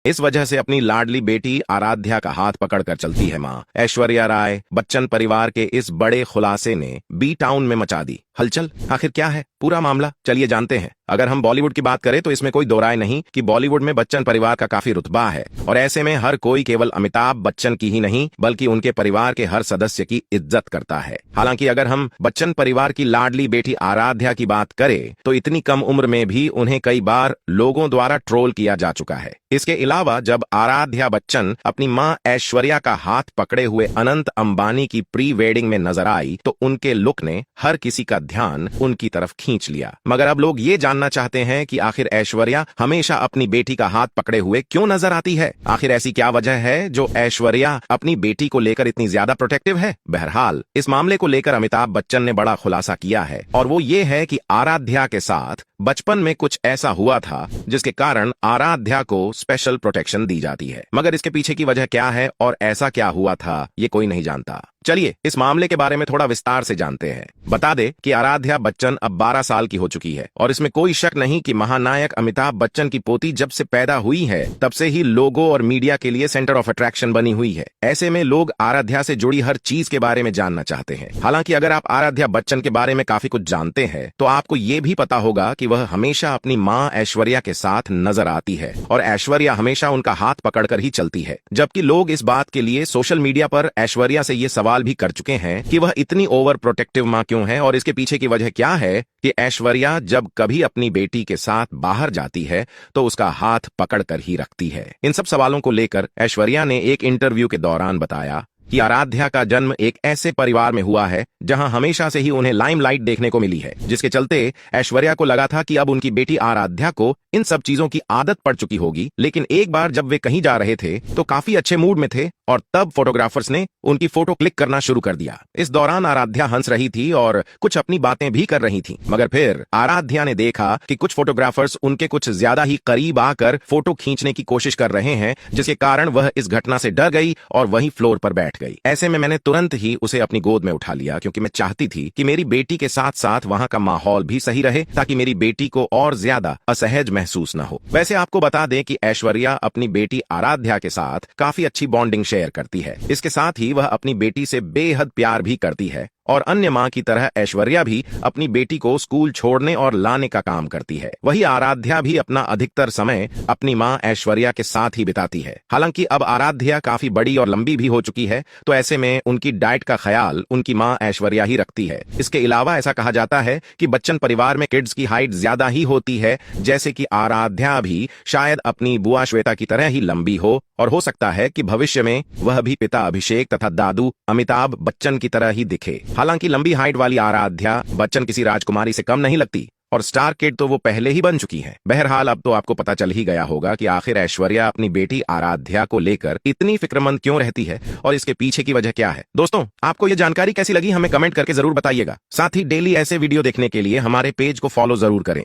इस वजह से अपनी लाडली बेटी आराध्या का हाथ पकड़कर चलती है मां ऐश्वर्या राय बच्चन परिवार के इस बड़े खुलासे ने बी टाउन में मचा दी हलचल। आखिर क्या है पूरा मामला, चलिए जानते हैं। अगर हम बॉलीवुड की बात करें तो इसमें कोई दो राय नहीं कि बॉलीवुड में बच्चन परिवार का काफी रुतबा है और ऐसे में हर कोई केवल अमिताभ बच्चन की ही नहीं बल्कि उनके परिवार के हर सदस्य की इज्जत करता है। हालांकि अगर हम बच्चन परिवार की लाडली बेटी आराध्या की बात करें तो इतनी कम उम्र में भी उन्हें कई बार लोगों द्वारा ट्रोल किया जा चुका है। इसके अलावा जब आराध्या बच्चन अपनी मां ऐश्वर्या का हाथ पकड़े हुए अनंत अंबानी की प्री वेडिंग में नजर आई तो उनके लुक ने हर किसी का ध्यान उनकी तरफ खींच लिया। मगर अब लोग ये जानना चाहते हैं कि आखिर ऐश्वर्या हमेशा अपनी बेटी का हाथ पकड़े हुए क्यों नजर आती है। आखिर ऐसी क्या वजह है जो ऐश्वर्या अपनी बेटी को लेकर इतनी ज्यादा प्रोटेक्टिव है। बहरहाल इस मामले को लेकर अमिताभ बच्चन ने बड़ा खुलासा किया है और वो ये है कि आराध्या के साथ बचपन में कुछ ऐसा हुआ था जिसके कारण आराध्या को स्पेशल प्रोटेक्शन दी जाती है। मगर इसके पीछे की वजह क्या है और ऐसा क्या हुआ था ये कोई नहीं जानता। चलिए इस मामले के बारे में थोड़ा विस्तार से जानते हैं। बता दे कि आराध्या बच्चन अब 12 साल की हो चुकी है और इसमें कोई शक नहीं कि महानायक अमिताभ बच्चन की पोती जब से पैदा हुई है तब से ही लोगों और मीडिया के लिए सेंटर ऑफ अट्रैक्शन बनी हुई है। ऐसे में लोग आराध्या से जुड़ी हर चीज के बारे में जानना चाहते हैं। हालांकि अगर आप आराध्या बच्चन के बारे में काफी कुछ जानते हैं तो आपको ये भी पता होगा कि वह हमेशा अपनी मां ऐश्वर्या के साथ नजर आती है और ऐश्वर्या हमेशा उनका हाथ पकड़कर ही चलती है। जबकि लोग इस बात के लिए सोशल मीडिया पर ऐश्वर्या से ये सवाल भी कर चुके हैं कि वह इतनी ओवर प्रोटेक्टिव मां क्यों है और इसके पीछे की वजह क्या है कि ऐश्वर्या जब कभी अपनी बेटी के साथ बाहर जाती है तो उसका हाथ पकड़कर ही रखती है। इन सब सवालों को लेकर ऐश्वर्या ने एक इंटरव्यू के दौरान बताया कि आराध्या का जन्म एक ऐसे परिवार में हुआ है जहां हमेशा से ही उन्हें लाइमलाइट देखने को मिली है, जिसके चलते ऐश्वर्या को लगा था कि अब उनकी बेटी आराध्या को इन सब चीजों की आदत पड़ चुकी होगी। लेकिन एक बार जब वे कहीं जा रहे थे तो काफी अच्छे मूड में थे और तब फोटोग्राफर्स ने उनकी फोटो क्लिक करना शुरू कर दिया। इस दौरान आराध्या हंस रही थी और कुछ अपनी बातें भी कर रही थी। मगर फिर आराध्या ने देखा कि कुछ फोटोग्राफर्स उनके कुछ ज्यादा ही करीब आकर फोटो खींचने की कोशिश कर रहे हैं, जिसके कारण वह इस घटना से डर गई और वहीं फ्लोर पर बैठ गई। ऐसे में मैंने तुरंत ही उसे अपनी गोद में उठा लिया क्योंकि मैं चाहती थी कि मेरी बेटी के साथ साथ वहां का माहौल भी सही रहे ताकि मेरी बेटी को और ज्यादा असहज महसूस न हो। वैसे आपको बता दें कि ऐश्वर्या अपनी बेटी आराध्या के साथ काफी अच्छी बॉन्डिंग शेयर करती है। इसके साथ ही वह अपनी बेटी से बेहद प्यार भी करती है और अन्य मां की तरह ऐश्वर्या भी अपनी बेटी को स्कूल छोड़ने और लाने का काम करती है। वही आराध्या भी अपना अधिकतर समय अपनी मां ऐश्वर्या के साथ ही बिताती है। हालांकि अब आराध्या काफी बड़ी और लंबी भी हो चुकी है तो ऐसे में उनकी डाइट का ख्याल उनकी मां ऐश्वर्या ही रखती है। इसके अलावा ऐसा कहा जाता है कि बच्चन परिवार में किड्स की हाइट ज्यादा ही होती है, जैसे कि आराध्या भी शायद अपनी बुआ श्वेता की तरह ही लंबी हो और हो सकता है कि भविष्य में वह भी पिता अभिषेक तथा दादू अमिताभ बच्चन की तरह ही दिखे। हालांकि लंबी हाइट वाली आराध्या बच्चन किसी राजकुमारी से कम नहीं लगती और स्टार किड तो वो पहले ही बन चुकी हैं। बहरहाल अब तो आपको पता चल ही गया होगा कि आखिर ऐश्वर्या अपनी बेटी आराध्या को लेकर इतनी फिक्रमंद क्यों रहती है और इसके पीछे की वजह क्या है। दोस्तों आपको ये जानकारी कैसी लगी हमें कमेंट करके जरूर बताइएगा। साथ ही डेली ऐसे वीडियो देखने के लिए हमारे पेज को फॉलो जरूर करें।